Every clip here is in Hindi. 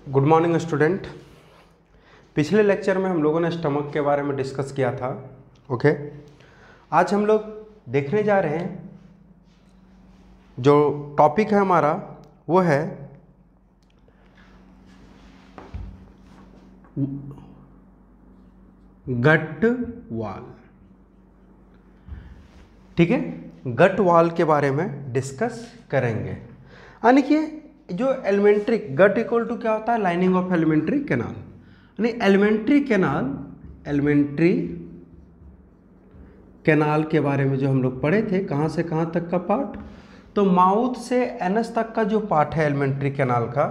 Good morning student. पिछले लेक्चर में हम लोगों ने स्टमक के बारे में डिस्कस किया था। ओके, आज हम लोग देखने जा रहे हैं, जो टॉपिक है हमारा वो है गट वाल। ठीक है, गट वाल के बारे में डिस्कस करेंगे। यानी कि जो एलिमेंट्री गट इक्वल टू क्या होता है, लाइनिंग ऑफ एलिमेंट्री कैनाल। यानी एलिमेंट्री कैनाल के बारे में जो हम लोग पढ़े थे, कहाँ से कहाँ तक का पार्ट, तो माउथ से एनस तक का जो पार्ट है एलिमेंट्री कैनाल का,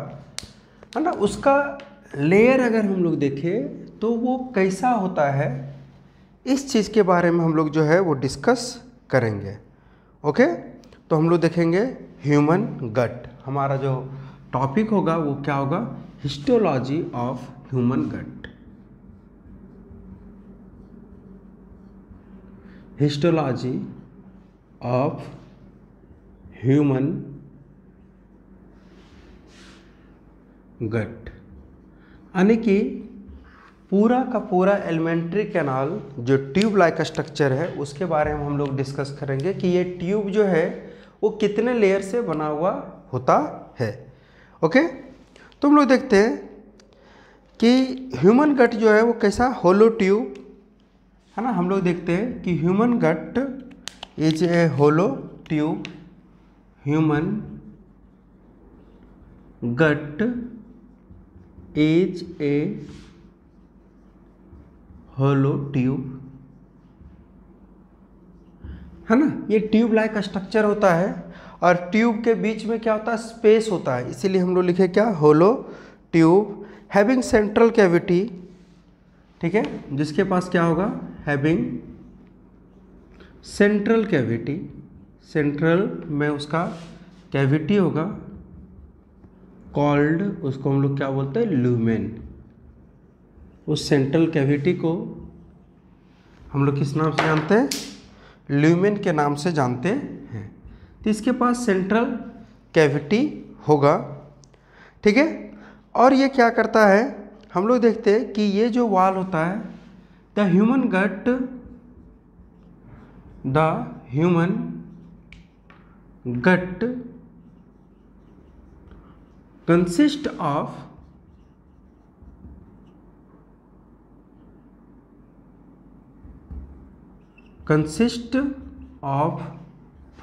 है ना, उसका लेयर अगर हम लोग देखें तो वो कैसा होता है, इस चीज़ के बारे में हम लोग जो है वो डिस्कस करेंगे। ओके, तो हम लोग देखेंगे ह्यूमन गट। हमारा जो टॉपिक होगा वो क्या होगा, histology of human gut. Histology of human gut, यानी कि पूरा का पूरा एलिमेंट्री कैनाल जो ट्यूब लाइक स्ट्रक्चर है उसके बारे में हम लोग डिस्कस करेंगे कि ये ट्यूब जो है वो कितने लेयर से बना हुआ होता है। ओके, तो हम लोग देखते हैं कि ह्यूमन गट जो है वो कैसा होलो ट्यूब है ना। हम लोग देखते हैं कि human gut is a hollow tube. Human gut is a hollow tube, है ना। ये ट्यूब लाइक स्ट्रक्चर होता है और ट्यूब के बीच में क्या होता है, स्पेस होता है, इसीलिए हम लोग लिखे क्या, होलो ट्यूब। हैविंग सेंट्रल कैविटी, ठीक है, जिसके पास क्या होगा, हैविंग सेंट्रल कैविटी, सेंट्रल में उसका कैविटी होगा, कॉल्ड, उसको हम लोग क्या बोलते हैं, लूमेन। उस सेंट्रल कैविटी को हम लोग किस नाम से जानते हैं, ल्यूमेन के नाम से जानते हैं। तो इसके पास सेंट्रल कैविटी होगा, ठीक है। और ये क्या करता है, हम लोग देखते हैं कि ये जो वाल होता है, the human gut consist of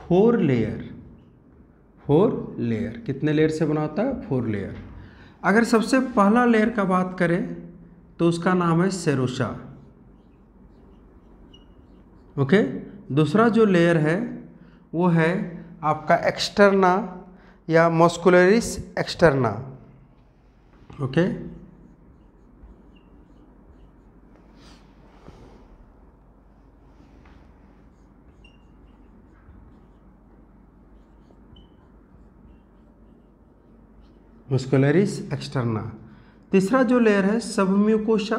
4 layer. 4 layer, कितने लेयर से बना होता है, 4 लेयर। अगर सबसे पहला लेयर का बात करें तो उसका नाम है सेरोसा। ओके, दूसरा जो लेयर है वो है आपका एक्सटर्ना या muscularis externa. Okay, muscularis externa. तीसरा जो लेयर है सबम्यूकोसा,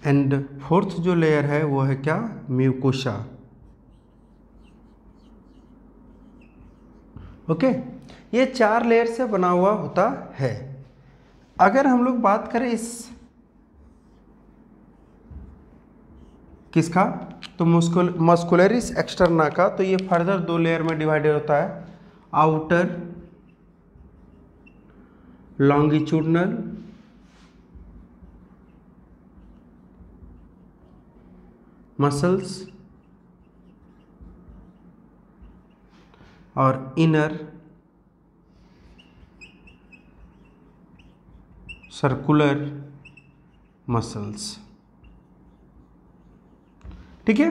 एंड फोर्थ जो लेयर है वो है क्या, म्यूकोसा। ओके, ये 4 लेयर से बना हुआ होता है। अगर हम लोग बात करें इस किसका, तो मस्कुलरिस एक्सटर्ना का, तो ये फर्दर 2 लेयर में डिवाइडेड होता है, आउटर लॉन्गिट्यूडनल मसल्स और इनर सर्कुलर मसल्स। ठीक है,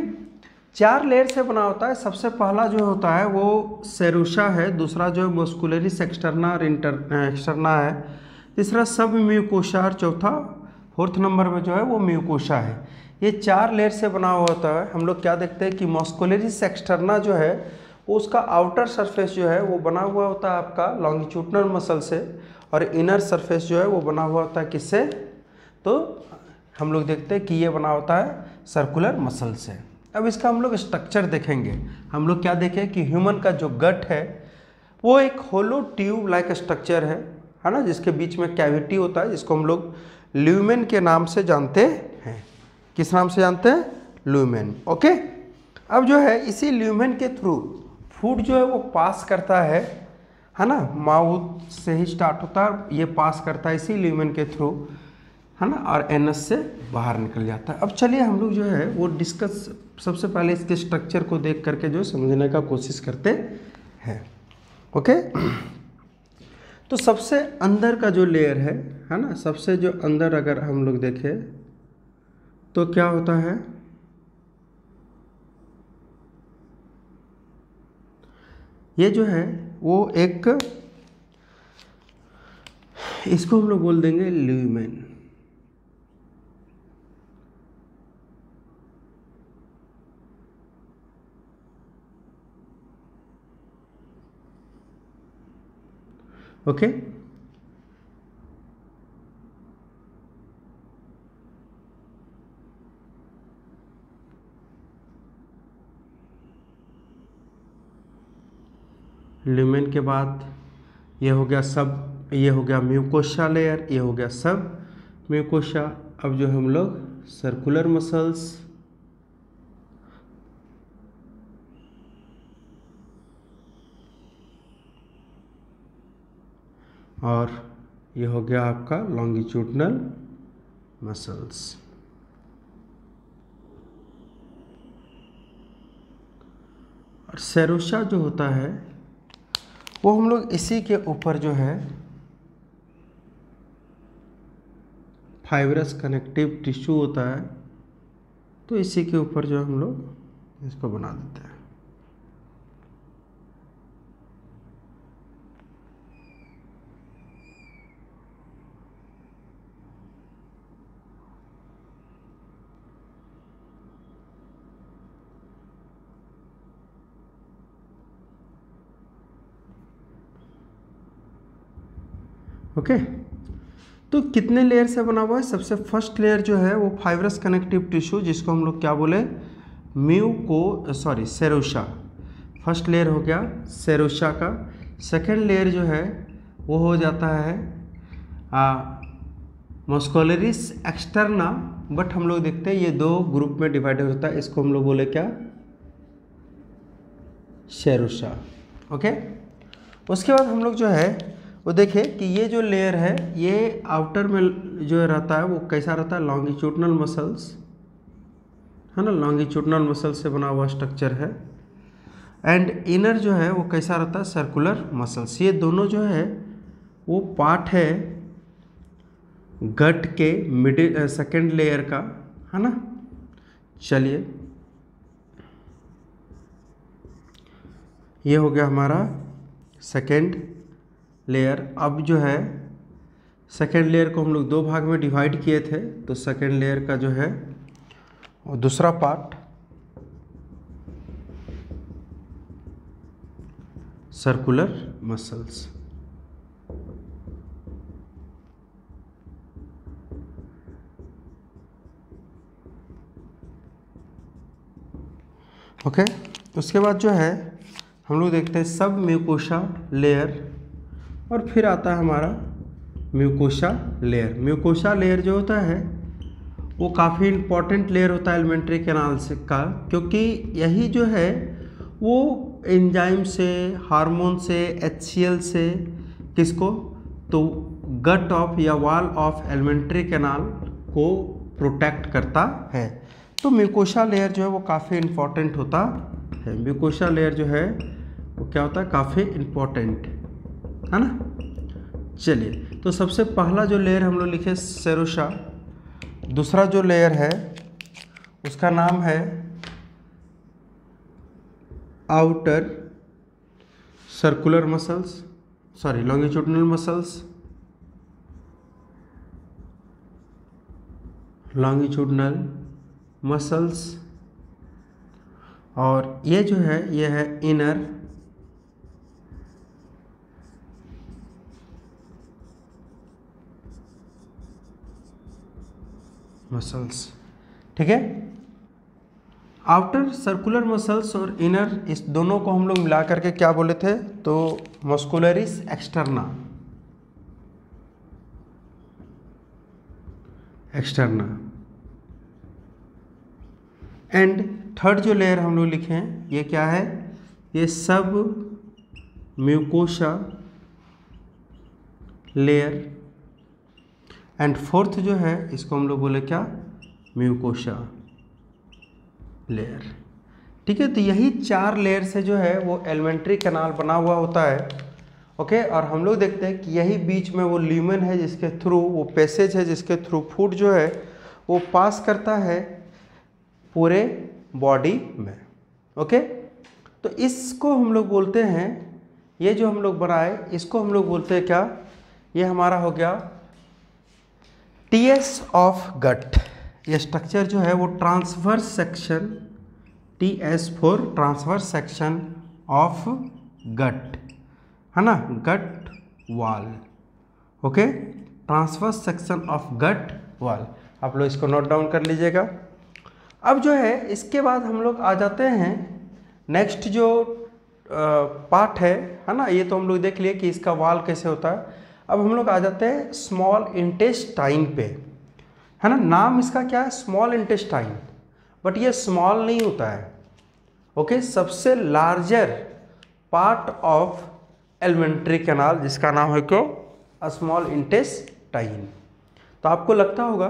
4 लेयर से बना होता है। सबसे पहला जो होता है वो सेरोसा है, दूसरा जो है मस्कुलरिस एक्सटर्ना और एक्सटर्ना है, तीसरा सब म्यूकोसा और चौथा 4th नंबर में जो है वो म्यूकोसा है। ये 4 लेयर से बना हुआ होता है। हम लोग क्या देखते हैं कि मस्कुलरिस एक्सटर्ना जो है वो उसका आउटर सरफेस जो है वो बना हुआ होता है आपका लॉन्गिट्यूडनल मसल से, और इनर सरफेस जो है वो बना हुआ होता है किससे, तो हम लोग देखते हैं कि ये बना होता है सर्कुलर मसल से। अब इसका हम लोग स्ट्रक्चर देखेंगे। हम लोग क्या देखें कि ह्यूमन का जो गट है वो एक होलो ट्यूब लाइक स्ट्रक्चर है ना, जिसके बीच में कैविटी होता है, जिसको हम लोग ल्यूमेन के नाम से जानते हैं। किस नाम से जानते हैं? ल्यूमेन। ओके, अब जो है इसी ल्यूमेन के थ्रू फूड जो है वो पास करता है ना, माउथ से ही स्टार्ट होता है, ये पास करता है इसी ल्यूमेन के थ्रू, है ना, और एनस से बाहर निकल जाता है। अब चलिए हम लोग जो है वो डिस्कस, सबसे पहले इसके स्ट्रक्चर को देख करके जो समझने का कोशिश करते हैं। ओके, तो सबसे अंदर का जो लेयर है ना, सबसे जो अंदर अगर हम लोग देखें तो क्या होता है, ये जो है वो एक, इसको हम लोग बोल देंगे ल्यूमेन। ओके, ल्यूमेन के बाद ये हो गया सब, ये हो गया म्यूकोसा लेयर, ये हो गया सब म्यूकोसा। अब जो हम लोग सर्कुलर मसल्स, और ये हो गया आपका लॉन्गिट्यूडनल मसल्स। और सेरोसा जो होता है वो हम लोग इसी के ऊपर जो है फाइब्रस कनेक्टिव टिश्यू होता है, तो इसी के ऊपर जो हम लोग इसको बना देते हैं। ओके, तो कितने लेयर से बना हुआ है? सबसे फर्स्ट लेयर जो है वो फाइब्रस कनेक्टिव टिश्यू, जिसको हम लोग क्या बोले, सेरोसा। फर्स्ट लेयर हो गया सेरोसा का। सेकेंड लेयर जो है वो हो जाता है मस्कुलरिस एक्सटर्ना, बट हम लोग देखते हैं ये दो ग्रुप में डिवाइडेड होता है, इसको हम लोग बोले क्या, सेरोसा। ओके, उसके बाद हम लोग जो है वो देखें कि ये जो लेयर है ये आउटर में जो रहता है वो कैसा रहता है, लॉन्गिट्यूडनल मसल्स, है ना, लॉन्गिट्यूडनल मसल्स से बना हुआ स्ट्रक्चर है। एंड इनर जो है वो कैसा रहता है, सर्कुलर मसल्स। ये दोनों जो है वो पार्ट है गट के मिडिल सेकेंड लेयर का, है ना। चलिए, ये हो गया हमारा सेकेंड लेयर। अब जो है सेकेंड लेयर को हम लोग दो भाग में डिवाइड किए थे, तो सेकेंड लेयर का जो है और दूसरा पार्ट सर्कुलर मसल्स। ओके, उसके बाद जो है हम लोग देखते हैं सब म्यूकोसा लेयर, और फिर आता है हमारा म्यूकोसा लेयर। म्यूकोसा लेयर जो होता है वो काफ़ी इम्पॉर्टेंट लेयर होता है एलिमेंट्री कैनाल से का, क्योंकि यही जो है वो एंजाइम से, हार्मोन से, HCl से, किसको, तो गट ऑफ या वॉल ऑफ एलिमेंट्री कैनाल को प्रोटेक्ट करता है। तो म्यूकोसा लेयर जो है वो काफ़ी इम्पॉर्टेंट होता है। म्यूकोसा लेयर जो है वो क्या होता है, काफ़ी इम्पॉर्टेंट है ना। चलिए, तो सबसे पहला जो लेयर हम लोग लिखे सेरोसा। दूसरा जो लेयर है उसका नाम है outer circular muscles, longitudinal muscles, longitudinal muscles. और ये जो है ये है इनर मसल्स। ठीक है, आउटर सर्कुलर मसल्स और इनर, इस दोनों को हम लोग मिला करके क्या बोले थे, तो मस्कुलरिस एक्सटर्ना एंड थर्ड जो लेयर हम लोग लिखे हैं ये क्या है, ये सब म्यूकोसा लेयर एंड फोर्थ जो है इसको हम लोग बोले क्या, म्यूकोसा लेयर। ठीक है, तो यही 4 लेयर से जो है वो एलिमेंट्री कैनाल बना हुआ होता है। ओके, और हम लोग देखते हैं कि यही बीच में वो ल्यूमेन है जिसके थ्रू, वो पैसेज है जिसके थ्रू फूड जो है वो पास करता है पूरे बॉडी में। ओके, तो इसको हम लोग बोलते हैं, ये जो हम लोग बनाए इसको हम लोग बोलते हैं क्या, ये हमारा हो गया टीएस ऑफ गट। ये स्ट्रक्चर जो है वो transverse section, TS for transverse section of gut, है ना, gut wall. Okay, transverse section of gut wall, आप लोग इसको नोट डाउन कर लीजिएगा। अब जो है इसके बाद हम लोग आ जाते हैं नेक्स्ट जो पार्ट है ना, ये तो हम लोग देख लिए कि इसका वॉल कैसे होता है। अब हम लोग आ जाते हैं स्मॉल इंटेस्टाइन पे, है ना। नाम इसका क्या है, स्मॉल इंटेस्टाइन, बट ये स्मॉल नहीं होता है। ओके, सबसे larger part of alimentary canal जिसका नाम है क्यों, स्मॉल इंटेस्टाइन। तो आपको लगता होगा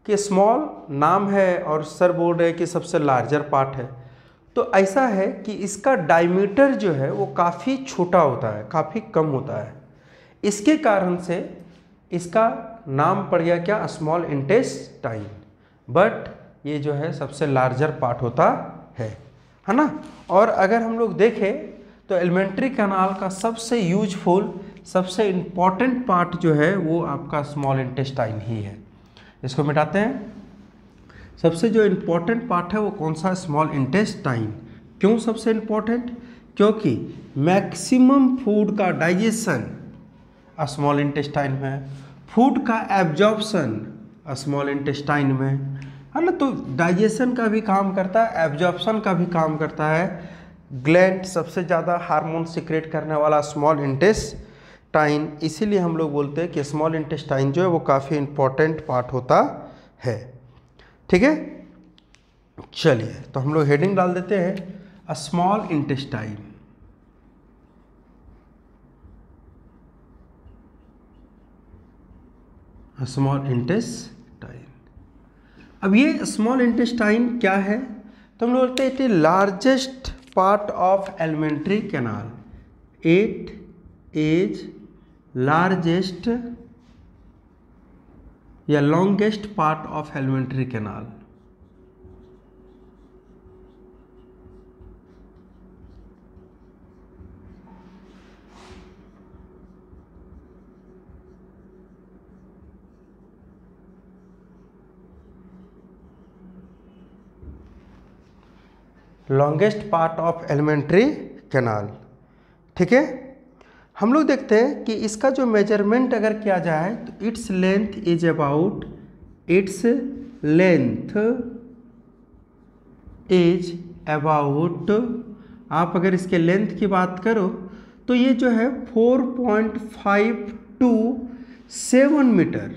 कि स्मॉल नाम है और सर बोल रहे हैं कि सबसे लार्जर पार्ट है, तो ऐसा है कि इसका डायमीटर जो है वो काफ़ी छोटा होता है, काफ़ी कम होता है। इसके कारण से इसका नाम पड़ गया क्या, स्मॉल इंटेस्टाइन, बट ये जो है सबसे लार्जर पार्ट होता है ना। और अगर हम लोग देखें तो एलिमेंट्री कैनाल का सबसे यूजफुल, सबसे इम्पॉर्टेंट पार्ट जो है वो आपका स्मॉल इंटेस्टाइन ही है। इसको मिटाते हैं। सबसे जो इम्पॉर्टेंट पार्ट है वो कौन सा, स्मॉल इंटेस्टाइन। क्यों सबसे इम्पॉर्टेंट, क्योंकि मैक्सिमम फूड का डाइजेशन स्मॉल इंटेस्टाइन में है, फूड का एब्जॉर्प्शन स्मॉल इंटेस्टाइन में है ना। तो डाइजेशन का भी काम करता है, एब्जॉर्प्शन का भी काम करता है। ग्लैंड सबसे ज़्यादा हार्मोन सिक्रेट करने वाला स्मॉल इंटेस्टाइन, इसीलिए हम लोग बोलते हैं कि स्मॉल इंटेस्टाइन जो है वो काफ़ी इम्पोर्टेंट पार्ट होता है। ठीक है, चलिए तो हम लोग हेडिंग डाल देते हैं स्मॉल इंटेस्टाइन। स्मॉल इंटेस्टाइन, अब ये स्मॉल इंटेस्टाइन क्या है, तो हम लोग बोलते हैं it is largest part of alimentary canal, it is largest या longest part of alimentary canal. Longest part of alimentary canal. ठीक है, हम लोग देखते हैं कि इसका जो मेजरमेंट अगर किया जाए तो its length is about, its length is about, आप अगर इसके लेंथ की बात करो तो ये जो है 4.5 to 7 मीटर।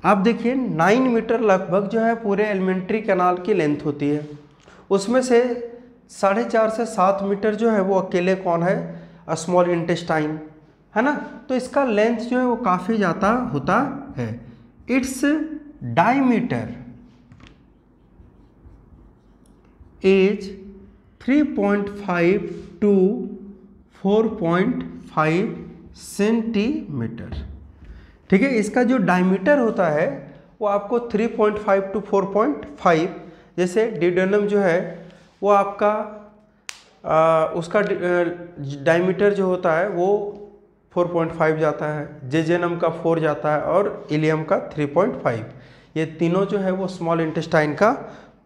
आप देखिए 9 मीटर लगभग जो है पूरे एलिमेंट्री कैनाल की लेंथ होती है, उसमें से 4.5 से 7 मीटर जो है वो अकेले कौन है, स्मॉल इंटेस्टाइन, है ना। तो इसका लेंथ जो है वो काफ़ी ज़्यादा होता है। It's diameter is 3.5 to 4.5 centimetre. ठीक है, इसका जो डायमीटर होता है वो आपको 3.5 to 4.5, जैसे डिडोनम जो है वो आपका उसका डायमीटर जो होता है वो 4.5 जाता है, जेजेनम का 4 जाता है और इलियम का 3.5। ये तीनों जो है वो स्मॉल इंटेस्टाइन का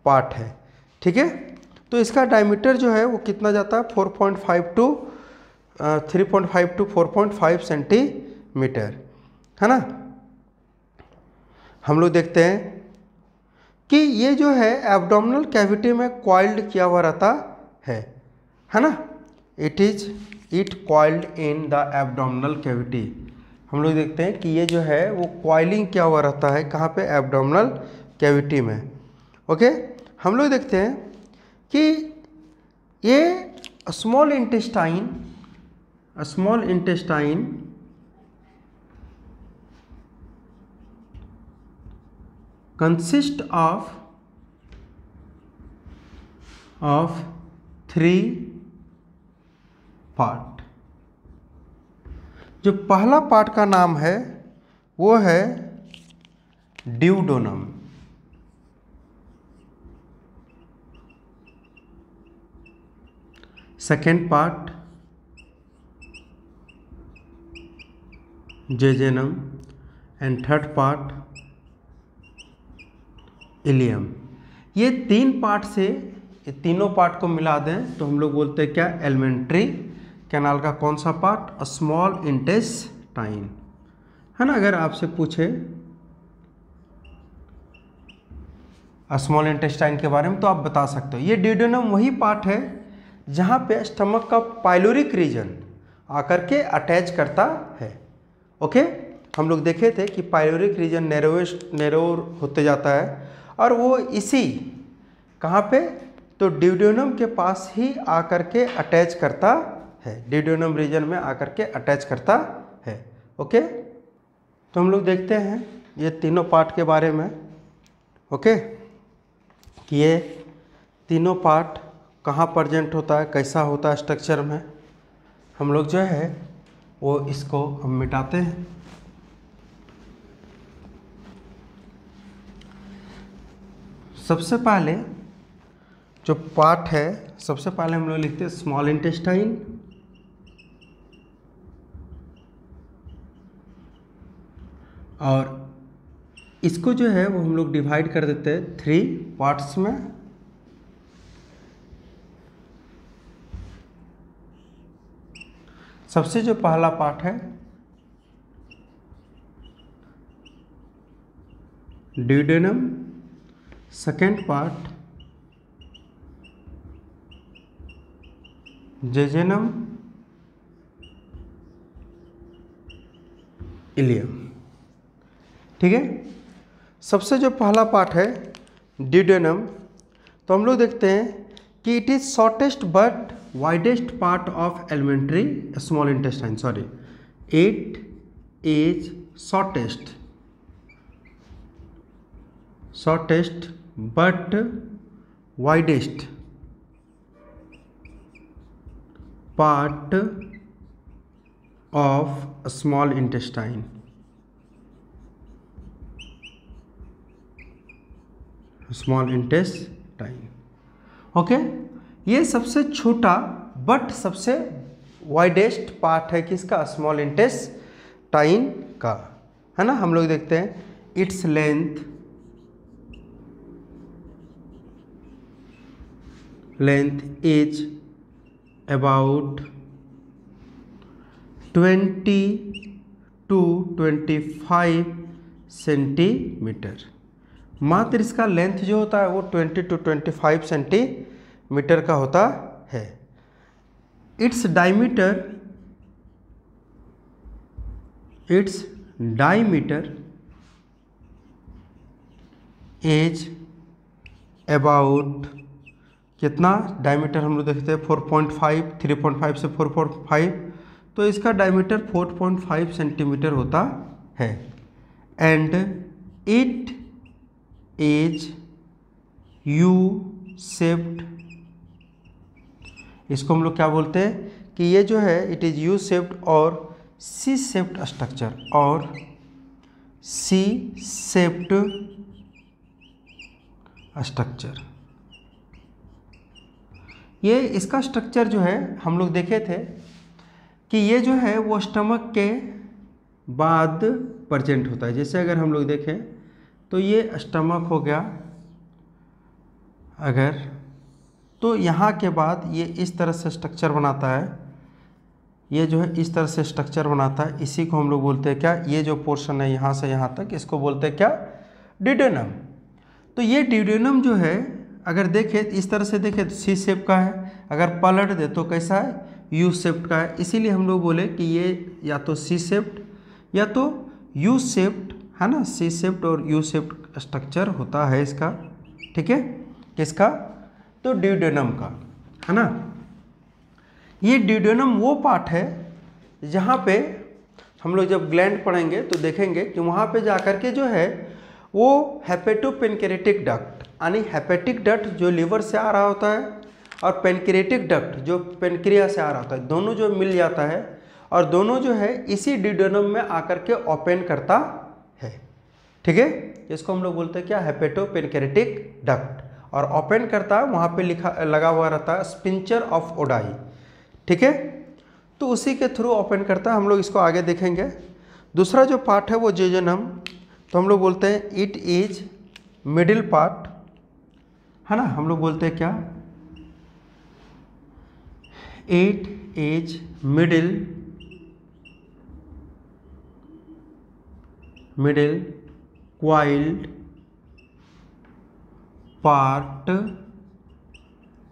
पार्ट है। ठीक है, तो इसका डायमीटर जो है वो कितना जाता है, 3.5 to 4.5 सेंटीमीटर, है ना। हम लोग देखते हैं कि ये जो है एब्डोमिनल कैविटी में कॉइल्ड किया हुआ रहता है ना। It is it coiled in the abdominal cavity. हम लोग देखते हैं कि ये जो है वो कॉइलिंग क्या हुआ रहता है, कहाँ पे, एब्डोमिनल कैविटी में। ओके, हम लोग देखते हैं कि ये small intestine consist of 3 part. जो पहला पार्ट का नाम है वो है duodenum. Second part jejunum and third part ileum. ये 3 पार्ट से, ये तीनों पार्ट को मिला दें तो हम लोग बोलते हैं क्या, एलिमेंट्री कैनाल का कौन सा पार्ट, स्मॉल इंटेस्टाइन, है ना। अगर आपसे पूछे स्मॉल इंटेस्टाइन के बारे में तो आप बता सकते हो। ये ड्यूडेनम वही पार्ट है जहाँ पे स्टमक का पाइलोरिक रीजन आकर के अटैच करता है। ओके, हम लोग देखे थे कि पाइलोरिक रीजन नैरोर होते जाता है और वो इसी कहाँ पे, तो ड्यूडेनम के पास ही आकर के अटैच करता है, ड्यूडेनम रीजन में आकर के अटैच करता है। ओके, तो हम लोग देखते हैं ये तीनों पार्ट के बारे में। ओके, कि ये तीनों पार्ट कहाँ प्रेजेंट होता है, कैसा होता है स्ट्रक्चर में। हम लोग जो है वो इसको हम मिटाते हैं। सबसे पहले जो पार्ट है, सबसे पहले हम लोग लिखते हैं स्मॉल इंटेस्टाइन, और इसको जो है वो हम लोग डिवाइड कर देते हैं 3 पार्ट्स में। सबसे जो पहला पार्ट है duodenum, second part jejunum, ileum. ठीक है, सबसे जो पहला पार्ट है ड्यूडेनम, तो हम लोग देखते हैं कि it is shortest but widest part of elementary small intestine, sorry, it is shortest but widest part of small intestine। Small intestine. Okay, ये सबसे छोटा बट सबसे वाइडेस्ट पार्ट है किसका, स्मॉल इंटेस्टाइन का, है ना। हम लोग देखते हैं its length is about 20 to 25 centimetre. मात्र इसका लेंथ जो होता है वो 20 to 25 सेंटीमीटर का होता है। इट्स डायमीटर इज अबाउट, कितना डायमीटर हम लोग देखते हैं 4.5, 3.5 से 4.5, तो इसका डायमीटर 4.5 सेंटीमीटर होता है। And it is U shaped, इसको हम लोग क्या बोलते हैं कि ये जो है इट इज यू शेप्ड और सी शेप्ड स्ट्रक्चर, और सी शेप्ड स्ट्रक्चर। ये इसका स्ट्रक्चर जो है हम लोग देखे थे कि ये जो है वो स्टमक के बाद प्रेजेंट होता है। जैसे अगर हम लोग देखें तो ये स्टमक हो गया, अगर तो यहाँ के बाद ये इस तरह से स्ट्रक्चर बनाता है, ये जो है इस तरह से स्ट्रक्चर बनाता है। इसी को हम लोग बोलते हैं क्या, ये जो पोर्शन है यहाँ से यहाँ तक, इसको बोलते हैं क्या, ड्यूडेनम। तो ये ड्यूडेनम जो है अगर देखें इस तरह से देखें तो सी शेप का है, अगर पलट दे तो कैसा है, यू शेप्ड का है, इसीलिए हम लोग बोले कि ये या तो सी शेप्ड या तो यू शेप्ड है ना, सी शेप्ड और यू शेप्ड स्ट्रक्चर होता है इसका, ठीक है। किसका? तो ड्यूडेनम का, है ना। ये ड्यूडेनम वो पार्ट है जहाँ पे हम लोग जब ग्लैंड पढ़ेंगे तो देखेंगे कि वहाँ पे जाकर के जो है वो हेपेटोपेनक्रेटिक डक्ट, यानी हेपेटिक डक्ट जो लीवर से आ रहा होता है और पेनक्रेटिक डक्ट जो पेनक्रिया से आ रहा होता है, दोनों जो मिल जाता है और दोनों जो है इसी ड्यूडेनम में आकर के ओपन करता है, ठीक है। इसको हम लोग बोलते हैं क्या? हेपेटोपेनक्रेटिक डक्ट। और ओपन करता है वहाँ पे लिखा लगा हुआ रहता है स्पिंचर ऑफ ओडाई, ठीक है। तो उसी के थ्रू ओपन करता है, हम लोग इसको आगे देखेंगे। दूसरा जो पार्ट है वो जेजुनम, तो हम लोग बोलते हैं इट इज मिडिल पार्ट, है ना। हम लोग बोलते हैं क्या? It is middle coiled part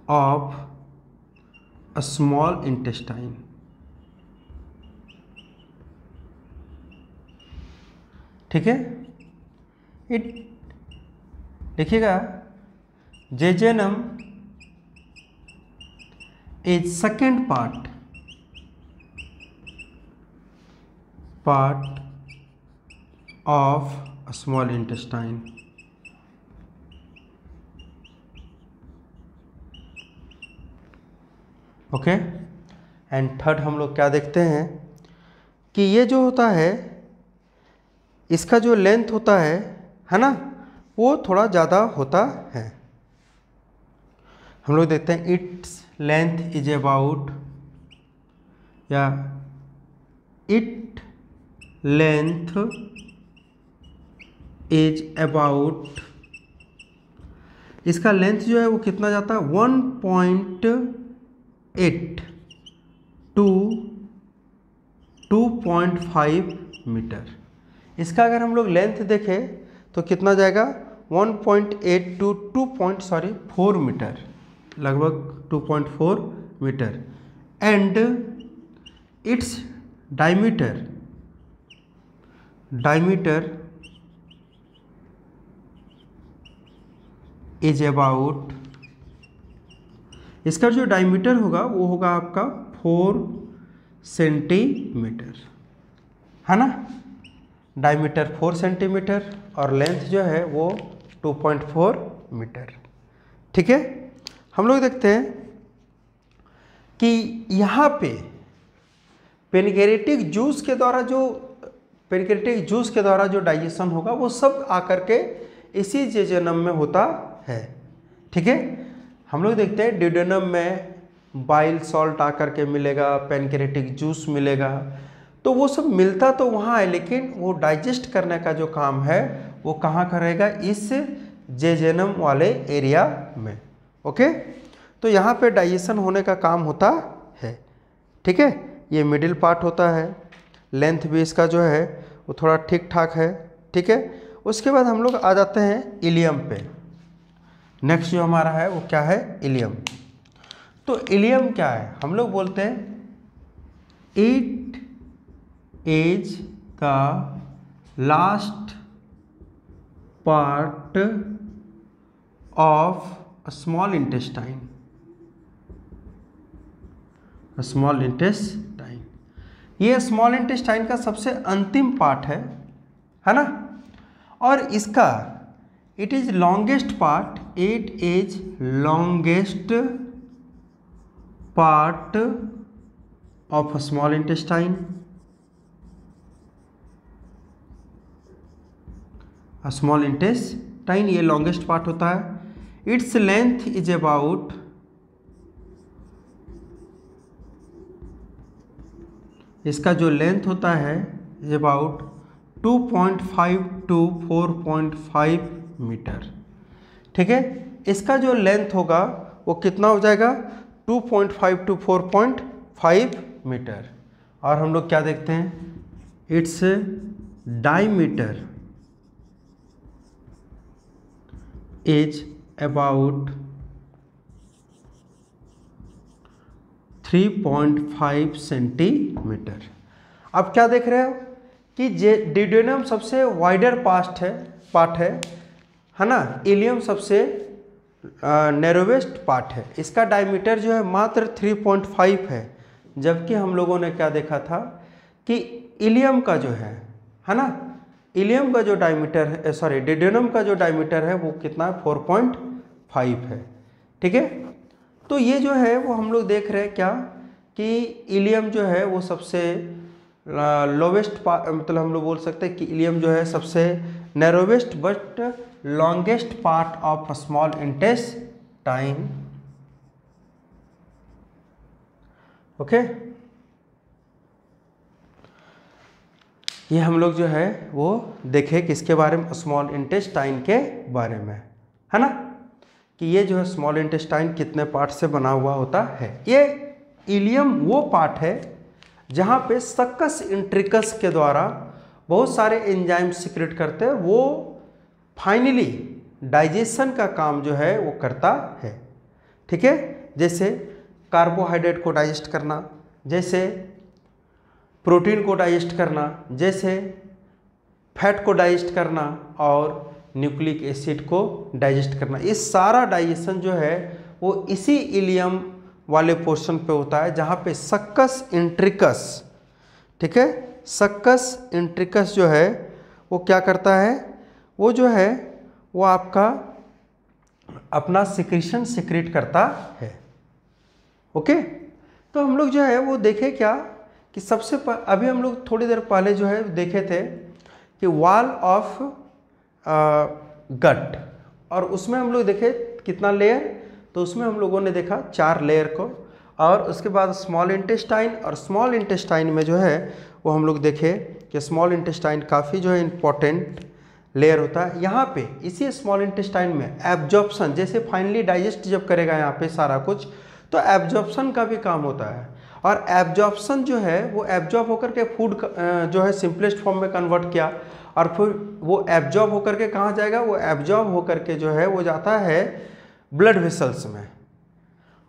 of a small intestine, ठीक है। इट देखिएगा, jejunum is second part of a small intestine, okay. And third हम लोग क्या देखते हैं कि ये जो होता है इसका जो लेंथ होता है ना, वो थोड़ा ज़्यादा होता है। हम लोग देखते हैं इट्स लेंथ इज अबाउट, या इट लेंथ इज अबाउट, इसका लेंथ जो है वो कितना जाता है? 1.8 टू 2.5 मीटर। इसका अगर हम लोग लेंथ देखें तो कितना जाएगा? 1.8 टू 4 मीटर, लगभग 2.4 metre. And its diameter is about, इसका जो डायमीटर होगा वो होगा आपका 4 सेंटीमीटर, है ना। डायमीटर 4 सेंटीमीटर और लेंथ जो है वो 2.4 मीटर, ठीक है। हम लोग देखते हैं कि यहाँ पे पेनक्रेटिक जूस के द्वारा जो डाइजेशन होगा वो सब आकर के इसी जेजुनम में होता है, ठीक है। हम लोग देखते हैं ड्यूडेनम में बाइल सॉल्ट आकर के मिलेगा, पेनक्रेटिक जूस मिलेगा, तो वो सब मिलता तो वहाँ है, लेकिन वो डाइजेस्ट करने का जो काम है वो कहाँ करेगा? इस जेजुनम वाले एरिया में, ओके। तो यहाँ पे डाइजेशन होने का काम होता है, ठीक है। ये मिडिल पार्ट होता है, लेंथ भी इसका जो है वो थोड़ा ठीक ठाक है, ठीक है। उसके बाद हम लोग आ जाते हैं इलियम पे। नेक्स्ट जो हमारा है वो क्या है? इलियम। तो इलियम क्या है? हम लोग बोलते हैं it is the last part of a small intestine, ये स्मॉल इंटेस्टाइन का सबसे अंतिम पार्ट है ना। और इसका it is longest part, it is longest part of a small intestine, small intestine ये लॉन्गेस्ट पार्ट होता है। इट्स लेंथ इज अबाउट, इसका जो लेंथ होता है इज अबाउट 2.5 टू 4.5 मीटर, ठीक है। इसका जो लेंथ होगा वो कितना हो जाएगा? 2.5 टू 4.5 मीटर। और हम लोग क्या देखते हैं? It's diameter is about 3.5 centimetre. अब क्या देख रहे हो कि डिड्यूनम सबसे वाइडर पार्ट है ना, इलियम सबसे नैरोवेस्ट पार्ट है। इसका डायमीटर जो है मात्र 3.5 है, जबकि हम लोगों ने क्या देखा था कि इलियम का जो है ना, इलियम का जो डायमीटर है, सॉरी डिड्यूनम का जो डायमीटर है वो कितना है, 4.5 है। ठीक है, तो ये जो है वो हम लोग देख रहे हैं क्या कि इलियम जो है वो सबसे लोवेस्ट मतलब हम लोग बोल सकते हैं कि इलियम जो है सबसे narrowest but longest part of small intestine. Okay, ये हम लोग जो है वो देखे किसके बारे में, स्मॉल इंटेस्टाइन के बारे में, है ना, कि ये जो है स्मॉल इंटेस्टाइन कितने पार्ट से बना हुआ होता है। ये इलियम वो पार्ट है जहाँ पे सक्कस इंट्रिकस के द्वारा बहुत सारे एंजाइम सीक्रेट करते हैं, वो फाइनली डाइजेशन का काम जो है वो करता है। ठीक है, जैसे कार्बोहाइड्रेट को डाइजेस्ट करना, जैसे प्रोटीन को डाइजेस्ट करना, जैसे फैट को डाइजेस्ट करना और न्यूक्लिक एसिड को डाइजेस्ट करना। ये सारा डाइजेशन जो है वो इसी इलियम वाले पोर्शन पे होता है जहाँ पे सक्कस इंट्रिकस, ठीक है, सक्कस इंट्रिकस जो है वो क्या करता है, वो जो है वो आपका अपना सिक्रीशन सिक्रेट करता है। ओके, तो हम लोग जो है वो देखे क्या कि सबसे अभी हम लोग थोड़ी देर पहले जो है देखे थे कि वॉल ऑफ गट, और उसमें हम लोग देखे कितना लेयर, तो उसमें हम लोगों ने देखा 4 लेयर को, और उसके बाद स्मॉल इंटेस्टाइन, और स्मॉल इंटेस्टाइन में जो है वो हम लोग देखे कि स्मॉल इंटेस्टाइन काफ़ी जो है इम्पोर्टेंट लेयर होता है। यहाँ पे इसी स्मॉल इंटेस्टाइन में एब्जॉर्प्शन, जैसे फाइनली डाइजेस्ट जब करेगा यहाँ पे सारा कुछ, तो एब्जॉर्प्शन का भी काम होता है, और एब्जॉर्प्शन जो है वो एब्जॉर्ब होकर के फूड जो है सिंपलेस्ट फॉर्म में कन्वर्ट किया, और फिर वो एब्जॉर्ब होकर के कहाँ जाएगा, वो एब्जॉर्ब होकर के जो है वो जाता है ब्लड वेसल्स में।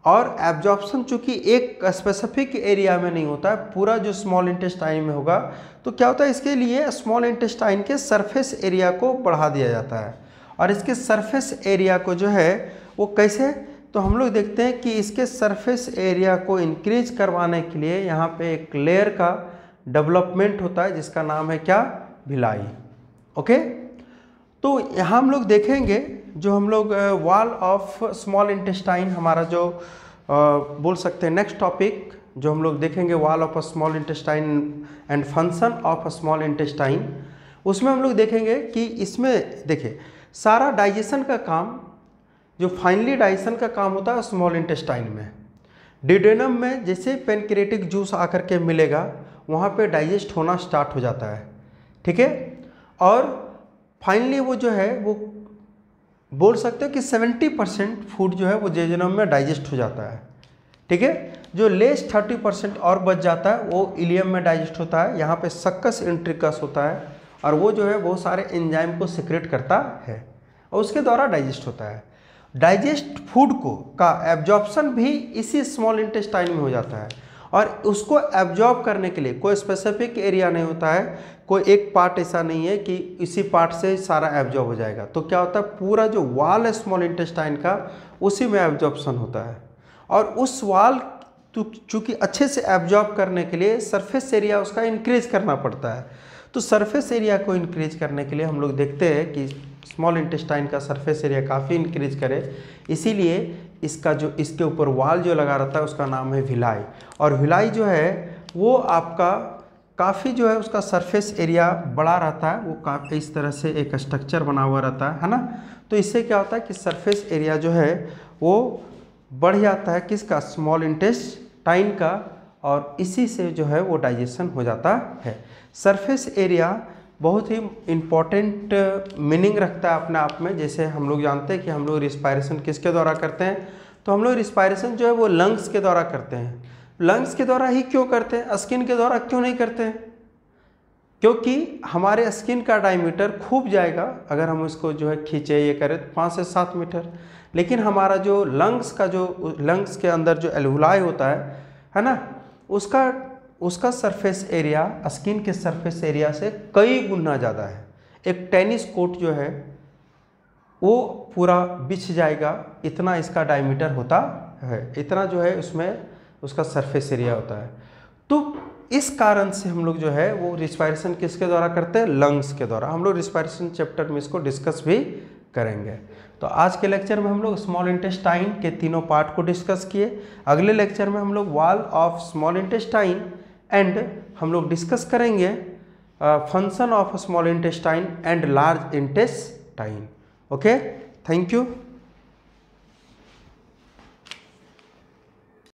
और एब्जॉर्प्शन चूँकि एक स्पेसिफिक एरिया में नहीं होता है, पूरा जो स्मॉल इंटेस्टाइन में होगा, तो क्या होता है इसके लिए स्मॉल इंटेस्टाइन के सरफेस एरिया को बढ़ा दिया जाता है। और इसके सरफेस एरिया को जो है वो कैसे, तो हम लोग देखते हैं कि इसके सरफेस एरिया को इंक्रीज करवाने के लिए यहाँ पे एक लेयर का डेवलपमेंट होता है जिसका नाम है क्या, भिलाई। ओके, तो यहाँ हम लोग देखेंगे जो हम लोग वॉल ऑफ स्मॉल इंटेस्टाइन, हमारा जो बोल सकते हैं नेक्स्ट टॉपिक जो हम लोग देखेंगे, wall of small intestine and function of small intestine, उसमें हम लोग देखेंगे कि इसमें देखिए सारा डाइजेशन का काम, जो फाइनली डाइजेशन का काम होता है स्मॉल इंटेस्टाइन में। डिड्यूनम में जैसे पेनक्रियाटिक जूस आकर के मिलेगा वहाँ पे डाइजेस्ट होना स्टार्ट हो जाता है। ठीक है, और फाइनली वो जो है वो बोल सकते हो कि 70% फूड जो है वो जेजुनम में डाइजेस्ट हो जाता है। ठीक है, जो लेस 30% और बच जाता है वो इलियम में डाइजेस्ट होता है। यहाँ पे सक्कस इंट्रिकस होता है और वो जो है बहुत सारे एंजाइम को सिक्रेट करता है और उसके द्वारा डाइजेस्ट होता है। डाइजेस्ट फूड को का एब्जॉर्प्शन भी इसी स्मॉल इंटेस्टाइन में हो जाता है, और उसको एब्जॉर्ब करने के लिए कोई स्पेसिफिक एरिया नहीं होता है, कोई एक पार्ट ऐसा नहीं है कि इसी पार्ट से सारा एब्जॉर्ब हो जाएगा। तो क्या होता है, पूरा जो वाल है स्मॉल इंटेस्टाइन का उसी में एब्जॉर्प्शन होता है, और उस वाल चूँकि अच्छे से एब्जॉर्ब करने के लिए सरफेस एरिया उसका इंक्रीज करना पड़ता है। तो सरफेस एरिया को इंक्रीज करने के लिए हम लोग देखते हैं कि स्मॉल इंटेस्टाइन का सरफेस एरिया काफ़ी इंक्रीज करे, इसीलिए इसका जो इसके ऊपर वाल जो लगा रहता है उसका नाम है विलाई। और विलाई जो है वो आपका काफ़ी जो है उसका सरफेस एरिया बड़ा रहता है, वो काफ़ी इस तरह से एक स्ट्रक्चर बना हुआ रहता है ना। तो इससे क्या होता है कि सरफेस एरिया जो है वो बढ़ जाता है किसका, स्मॉल इंटेस्टाइन का, और इसी से जो है वो डाइजेशन हो जाता है। सरफेस एरिया बहुत ही इम्पॉर्टेंट मीनिंग रखता है अपने आप में। जैसे हम लोग जानते हैं कि हम लोग रिस्पायरेशन किसके द्वारा करते हैं, तो हम लोग रिस्पायरेशन जो है वो लंग्स के द्वारा करते हैं। लंग्स के द्वारा ही क्यों करते हैं, स्किन के द्वारा क्यों नहीं करते हैं? क्योंकि हमारे स्किन का डायमीटर खूब जाएगा अगर हम इसको जो है खींचे ये करें 5 से 7 मीटर, लेकिन हमारा जो लंग्स का जो लंग्स के अंदर जो एल्वुलाई होता है है ना, उसका सरफेस एरिया स्किन के सरफेस एरिया से कई गुना ज़्यादा है। एक टेनिस कोर्ट जो है वो पूरा बिछ जाएगा, इतना इसका डायमीटर होता है, इतना जो है उसमें उसका सरफेस एरिया होता है। तो इस कारण से हम लोग जो है वो रिस्पायरेशन किसके द्वारा करते हैं, लंग्स के द्वारा। हम लोग रिस्पायरेशन चैप्टर में इसको डिस्कस भी करेंगे। तो आज के लेक्चर में हम लोग स्मॉल इंटेस्टाइन के तीनों पार्ट को डिस्कस किए। अगले लेक्चर में हम लोग wall of small intestine and हम लोग डिस्कस करेंगे function of small intestine and large intestine. Okay, thank you.